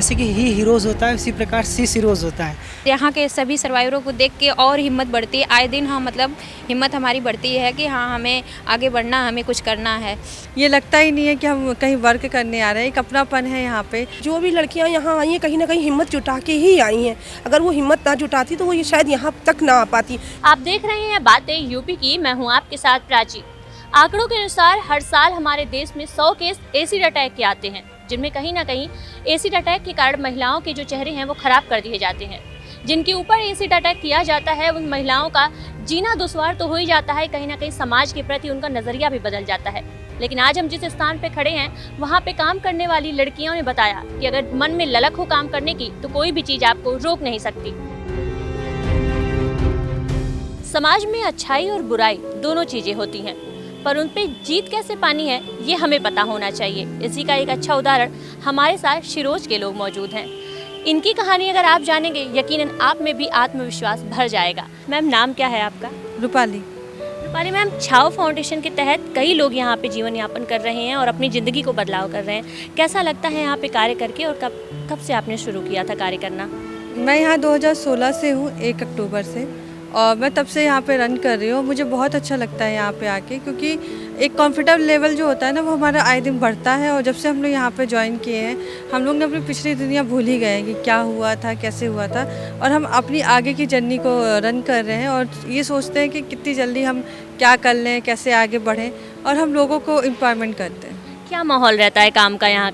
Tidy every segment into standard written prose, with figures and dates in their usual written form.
जैसे कि ही हीरोज़ होता है उसी प्रकार सी हीरोज़ होता है। यहाँ के सभी सर्वाइवरों को देख के और हिम्मत बढ़ती है। आए दिन हाँ मतलब हिम्मत हमारी बढ़ती है कि हाँ हमें आगे बढ़ना, हमें कुछ करना है। ये लगता ही नहीं है कि हम कहीं वर्क करने आ रहे हैं, एक अपनापन है यहाँ पे। जो भी लड़कियाँ यहाँ आई हैं कहीं ना कहीं हिम्मत जुटा के ही आई हैं। अगर वो हिम्मत ना जुटाती तो वो ये शायद यहाँ तक ना आ पाती। आप देख रहे हैं बातें यूपी की, मैं हूँ आपके साथ प्राची। आंकड़ों के अनुसार हर साल हमारे देश में 100 केस एसिड अटैक के आते हैं, जिनमें कहीं ना कहीं एसिड अटैक के कारण महिलाओं के जो चेहरे हैं वो खराब कर दिए जाते हैं। जिनके ऊपर एसिड अटैक किया जाता है उन महिलाओं का जीना दुश्वार तो हो ही जाता है, कहीं ना कहीं समाज के प्रति उनका नज़रिया भी बदल जाता है। लेकिन आज हम जिस स्थान पे खड़े हैं वहाँ पे काम करने वाली लड़कियों ने बताया कि अगर मन में ललक हो काम करने की तो कोई भी चीज़ आपको रोक नहीं सकती। समाज में अच्छाई और बुराई दोनों चीज़ें होती हैं, पर उन पे जीत कैसे पानी है ये हमें पता होना चाहिए। इसी का एक अच्छा उदाहरण हमारे साथ शिरोज के लोग मौजूद हैं। इनकी कहानी अगर आप जानेंगे यकीनन आप में भी आत्मविश्वास भर जाएगा। मैम नाम क्या है आपका? रूपाली। रूपाली मैम, छाव फाउंडेशन के तहत कई लोग यहाँ पे जीवन यापन कर रहे हैं और अपनी ज़िंदगी को बदलाव कर रहे हैं। कैसा लगता है यहाँ पे कार्य करके और कब से आपने शुरू किया था कार्य करना? मैं यहाँ 2016 से हूँ, 1 अक्टूबर से, और मैं तब से यहाँ पे रन कर रही हूँ। मुझे बहुत अच्छा लगता है यहाँ पे आके, क्योंकि एक कॉन्फिडेंस लेवल जो होता है ना वो हमारा आए दिन बढ़ता है। और जब से हम लोग यहाँ पे ज्वाइन किए हैं हम लोग ने अपनी पिछली दुनिया भूल ही गए हैं कि क्या हुआ था, कैसे हुआ था, और हम अपनी आगे की जर्नी को रन कर रहे हैं और ये सोचते हैं कि कितनी जल्दी हम क्या कर लें, कैसे आगे बढ़ें, और हम लोगों को एम्पावरमेंट करते हैं। क्या माहौल रहता है काम का यहाँ?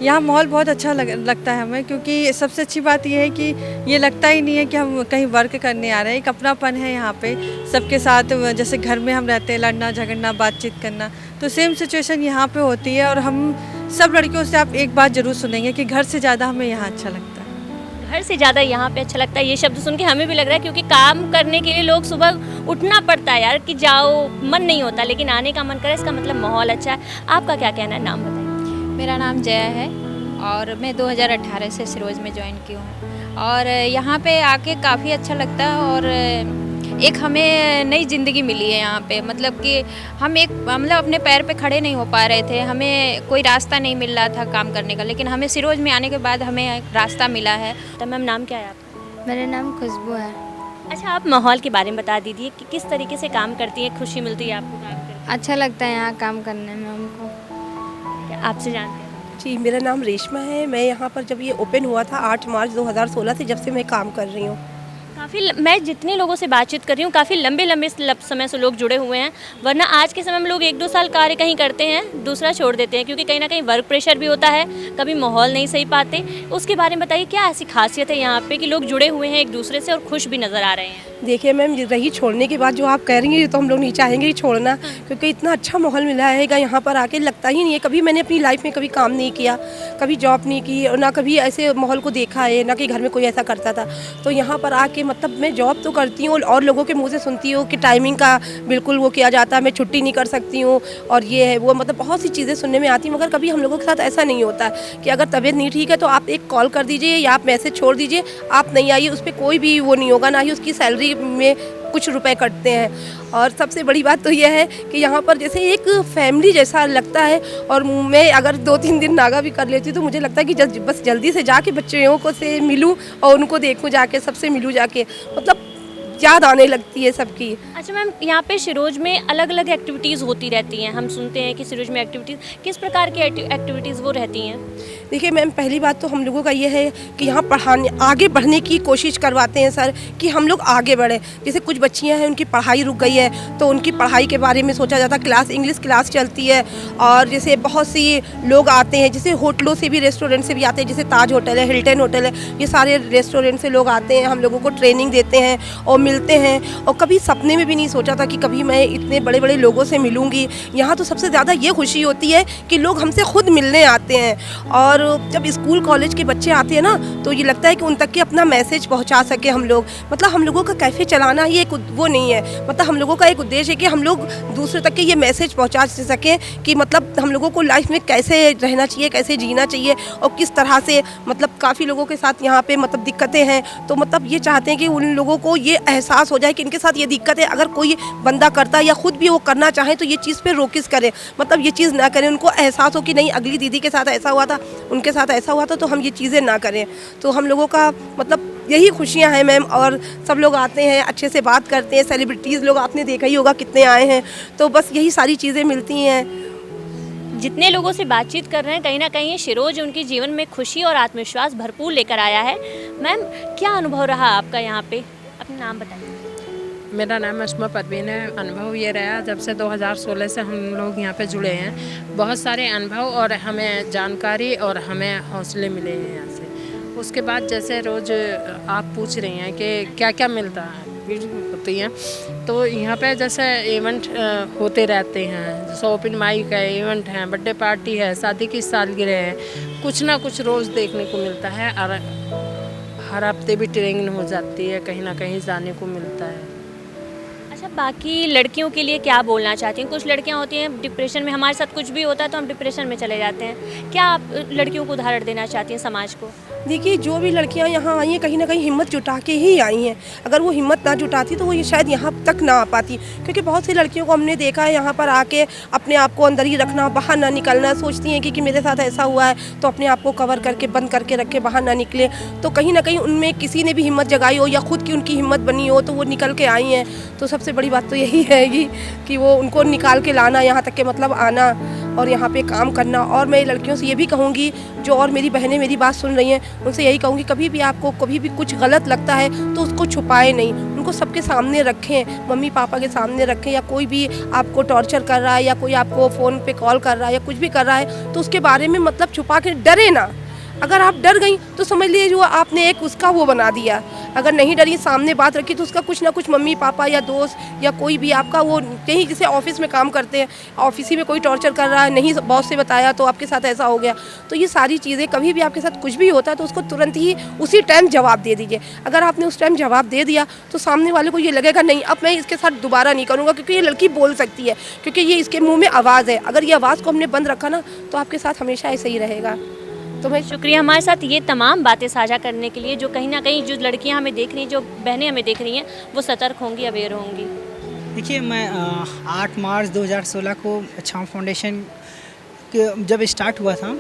यहाँ माहौल बहुत अच्छा लगता है हमें, क्योंकि सबसे अच्छी बात यह है कि ये लगता ही नहीं है कि हम कहीं वर्क करने आ रहे हैं, एक अपनापन है यहाँ पे सबके साथ। जैसे घर में हम रहते हैं, लड़ना झगड़ना बातचीत करना, तो सेम सिचुएशन यहाँ पे होती है। और हम सब लड़कियों से आप एक बात ज़रूर सुनेंगे कि घर से ज़्यादा हमें यहाँ अच्छा लगता है। घर से ज़्यादा यहाँ पे अच्छा लगता है, ये शब्द सुन के हमें भी लग रहा है, क्योंकि काम करने के लिए लोग सुबह उठना पड़ता है यार कि जाओ, मन नहीं होता, लेकिन आने का मन करे, इसका मतलब माहौल अच्छा है। आपका क्या कहना है? नाम बताइए। मेरा नाम जया है और मैं 2018 से सिरोज में ज्वाइन की हूँ और यहाँ पे आके काफ़ी अच्छा लगता है। और एक हमें नई ज़िंदगी मिली है यहाँ पे, मतलब कि हम अपने पैर पे खड़े नहीं हो पा रहे थे, हमें कोई रास्ता नहीं मिल रहा था काम करने का, लेकिन हमें सिरोज में आने के बाद हमें एक रास्ता मिला है। तो मैम नाम क्या है आपका? मेरा नाम खुशबू है। अच्छा, आप माहौल के बारे में बता दीजिए कि किस तरीके से काम करती है, खुशी मिलती है आपको काम करके? अच्छा लगता है यहाँ काम करने में हमको। क्या आपसे जानते हैं? जी, मेरा नाम रेशमा है। मैं यहाँ पर जब ये ओपन हुआ था 8 मार्च 2016 से, जब से मैं काम कर रही हूँ। मैं जितने लोगों से बातचीत कर रही हूँ काफ़ी लंबे समय से लोग जुड़े हुए हैं, वरना आज के समय में लोग 1-2 साल कार्य कहीं करते हैं, दूसरा छोड़ देते हैं, क्योंकि कहीं ना कहीं वर्क प्रेशर भी होता है, कभी माहौल नहीं सही पाते। उसके बारे में बताइए, क्या ऐसी खासियत है यहाँ पे कि लोग जुड़े हुए हैं एक दूसरे से और खुश भी नज़र आ रहे हैं? देखिए मैम, रही छोड़ने के बाद जो आप कह रही हैं तो हम लोग नहीं चाहेंगे ही छोड़ना, क्योंकि इतना अच्छा माहौल मिला है यहाँ पर आके, लगता ही नहीं है। कभी मैंने अपनी लाइफ में कभी काम नहीं किया, कभी जॉब नहीं की, और ना कभी ऐसे माहौल को देखा है, ना कि घर में कोई ऐसा करता था। तो यहाँ पर आके मतलब मैं जॉब तो करती हूँ और लोगों के मुँह से सुनती हूँ कि टाइमिंग का बिल्कुल वो किया जाता है, मैं छुट्टी नहीं कर सकती हूँ, और ये है वो, मतलब बहुत सी चीज़ें सुनने में आती हैं। मगर कभी हम लोगों के साथ ऐसा नहीं होता कि अगर तबीयत नहीं ठीक है तो आप एक कॉल कर दीजिए या आप मैसेज छोड़ दीजिए, आप नहीं आइए, उस पर कोई भी वो नहीं होगा, ना ही उसकी सैलरी में कुछ रुपए कटते हैं। और सबसे बड़ी बात तो यह है कि यहाँ पर जैसे एक फैमिली जैसा लगता है। और मैं अगर 2-3 दिन नागा भी कर लेती हूँ तो मुझे लगता है कि बस जल्दी से जाके बच्चों को से मिलूँ और उनको देखूँ, जाके सबसे मिलूँ, जाके मतलब याद आने लगती है सबकी। अच्छा मैम, यहाँ पे सिरोज में अलग अलग एक्टिविटीज़ होती रहती हैं, हम सुनते हैं कि सिरोज में एक्टिविटीज़, किस प्रकार की एक्टिविटीज़ वो रहती हैं? देखिए मैम, पहली बात तो हम लोगों का ये है कि यहाँ पढ़ाने आगे बढ़ने की कोशिश करवाते हैं सर, कि हम लोग आगे बढ़ें। जैसे कुछ बच्चियाँ हैं उनकी पढ़ाई रुक गई है तो उनकी पढ़ाई के बारे में सोचा जाता है, क्लास इंग्लिश क्लास चलती है। और जैसे बहुत सी लोग आते हैं, जैसे होटलों से भी, रेस्टोरेंट से भी आते हैं, जैसे ताज होटल है, हिल्टन होटल है, ये सारे रेस्टोरेंट से लोग आते हैं, हम लोगों को ट्रेनिंग देते हैं और मिलते हैं। और कभी सपने में भी नहीं सोचा था कि कभी मैं इतने बड़े बड़े लोगों से मिलूंगी। यहाँ तो सबसे ज़्यादा ये खुशी होती है कि लोग हमसे खुद मिलने आते हैं। और जब स्कूल कॉलेज के बच्चे आते हैं ना तो ये लगता है कि उन तक के अपना मैसेज पहुँचा सके हम लोग। मतलब हम लोगों का कैफ़े चलाना ही एक वो नहीं है, मतलब हम लोगों का एक उद्देश्य है कि हम लोग दूसरे तक के ये मैसेज पहुँचा सकें कि मतलब हम लोगों को लाइफ में कैसे रहना चाहिए, कैसे जीना चाहिए, और किस तरह से, मतलब काफ़ी लोगों के साथ यहाँ पे मतलब दिक्कतें हैं, तो मतलब ये चाहते हैं कि उन लोगों को ये एहसास हो जाए कि इनके साथ ये दिक्कत है। अगर कोई बंदा करता है या खुद भी वो करना चाहे तो ये चीज़ पे रोकिस करें, मतलब ये चीज़ ना करें, उनको एहसास हो कि नहीं अगली दीदी के साथ ऐसा हुआ था, उनके साथ ऐसा हुआ था तो हम ये चीज़ें ना करें। तो हम लोगों का मतलब यही खुशियाँ हैं मैम, और सब लोग आते हैं, अच्छे से बात करते हैं, सेलिब्रिटीज़ लोग आपने देखा ही होगा कितने आए हैं, तो बस यही सारी चीज़ें मिलती हैं। जितने लोगों से बातचीत कर रहे हैं कहीं ना कहीं शिरोज उनके जीवन में खुशी और आत्मविश्वास भरपूर लेकर आया है। मैम, क्या अनुभव रहा आपका यहाँ पे? अपना नाम बताइए। मेरा नाम अस्मा परवीन है। अनुभव ये रहा, जब से 2016 से हम लोग यहाँ पे जुड़े हैं, बहुत सारे अनुभव और हमें जानकारी और हमें हौसले मिले हैं यहाँ से। उसके बाद जैसे रोज़ आप पूछ रही हैं कि क्या क्या मिलता है, होती हैं, तो यहाँ पे जैसे इवेंट होते रहते हैं, जैसे ओपन माइक का इवेंट है, बर्थडे पार्टी है, शादी की सालगिरह है, कुछ ना कुछ रोज़ देखने को मिलता है। और हर हफ्ते भी ट्रेनिंग हो जाती है, कहीं ना कहीं जाने को मिलता है। अच्छा, बाकी लड़कियों के लिए क्या बोलना चाहती हैं? कुछ लड़कियाँ होती हैं डिप्रेशन में, हमारे साथ कुछ भी होता है तो हम डिप्रेशन में चले जाते हैं, क्या आप लड़कियों को उदाहरण देना चाहती हैं समाज को? देखिए, जो भी लड़कियां यहाँ आई हैं कहीं ना कहीं हिम्मत जुटा के ही आई हैं। अगर वो हिम्मत ना जुटाती तो वो ये शायद यहाँ तक ना आ पाती, क्योंकि बहुत सी लड़कियों को हमने देखा है यहाँ पर आके अपने आप को अंदर ही रखना, बाहर ना निकलना, सोचती हैं कि मेरे साथ ऐसा हुआ है तो अपने आप को कवर करके बंद करके रखे, बाहर ना निकले। तो कहीं ना कहीं उनमें किसी ने भी हिम्मत जगाई हो या खुद की उनकी हिम्मत बनी हो तो वो निकल के आई हैं। तो सबसे बड़ी बात तो यही है कि वो उनको निकाल के लाना, यहाँ तक के मतलब आना और यहाँ पे काम करना। और मैं लड़कियों से ये भी कहूँगी, जो और मेरी बहनें मेरी बात सुन रही हैं, उनसे यही कहूँगी, कभी भी आपको कभी भी कुछ गलत लगता है तो उसको छुपाए नहीं, उनको सबके सामने रखें, मम्मी पापा के सामने रखें, या कोई भी आपको टॉर्चर कर रहा है या कोई आपको फ़ोन पे कॉल कर रहा है या कुछ भी कर रहा है तो उसके बारे में मतलब छुपा के डरे ना। अगर आप डर गई तो समझ लीजिए जो आपने एक उसका वो बना दिया। अगर नहीं डरी, सामने बात रखी, तो उसका कुछ ना कुछ मम्मी पापा या दोस्त या कोई भी आपका वो कहीं किसी ऑफिस में काम करते हैं, ऑफिस ही में कोई टॉर्चर कर रहा है, नहीं बॉस से बताया तो आपके साथ ऐसा हो गया। तो ये सारी चीज़ें, कभी भी आपके साथ कुछ भी होता है तो उसको तुरंत ही उसी टाइम जवाब दे दीजिए। अगर आपने उस टाइम जवाब दे दिया तो सामने वाले को ये लगेगा नहीं, अब मैं इसके साथ दोबारा नहीं करूँगा, क्योंकि ये लड़की बोल सकती है, क्योंकि ये इसके मुँह में आवाज़ है। अगर ये आवाज़ को हमने बंद रखा ना तो आपके साथ हमेशा ऐसे ही रहेगा। तो मैं शुक्रिया हमारे साथ ये तमाम बातें साझा करने के लिए। जो कहीं ना कहीं जो लड़कियां हमें देख रही हैं, जो बहनें हमें देख रही हैं, वो सतर्क होंगी, अवेयर होंगी। देखिए, मैं 8 मार्च 2016 को छाँव फाउंडेशन जब स्टार्ट हुआ था,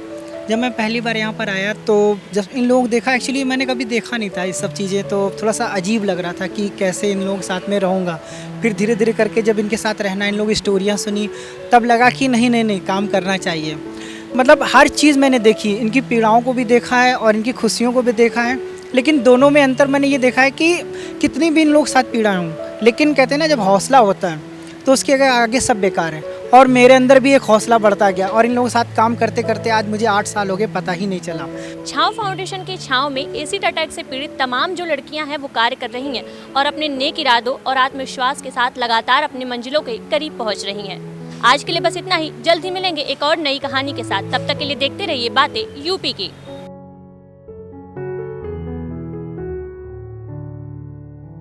जब मैं पहली बार यहाँ पर आया तो जब इन लोग देखा, एक्चुअली मैंने कभी देखा नहीं था ये सब चीज़ें, तो थोड़ा सा अजीब लग रहा था कि कैसे इन लोग साथ में रहूँगा। फिर धीरे धीरे करके जब इनके साथ रहना, इन लोग स्टोरियाँ सुनी, तब लगा कि नहीं काम करना चाहिए। मतलब हर चीज़ मैंने देखी, इनकी पीड़ाओं को भी देखा है और इनकी खुशियों को भी देखा है, लेकिन दोनों में अंतर मैंने ये देखा है कि कितनी भी इन लोग साथ पीड़ा हूँ, लेकिन कहते हैं ना, जब हौसला होता है तो उसके आगे सब बेकार है। और मेरे अंदर भी एक हौसला बढ़ता गया और इन लोगों के साथ काम करते करते आज मुझे 8 साल हो गए, पता ही नहीं चला। छाँव फाउंडेशन की छाँव में एसिड अटैक से पीड़ित तमाम जो लड़कियां हैं वो कार्य कर रही हैं और अपने नेक इरादों और आत्मविश्वास के साथ लगातार अपनी मंजिलों के करीब पहुंच रही हैं। आज के लिए बस इतना ही, जल्द ही मिलेंगे एक और नई कहानी के साथ। तब तक के लिए देखते रहिए बातें यूपी की।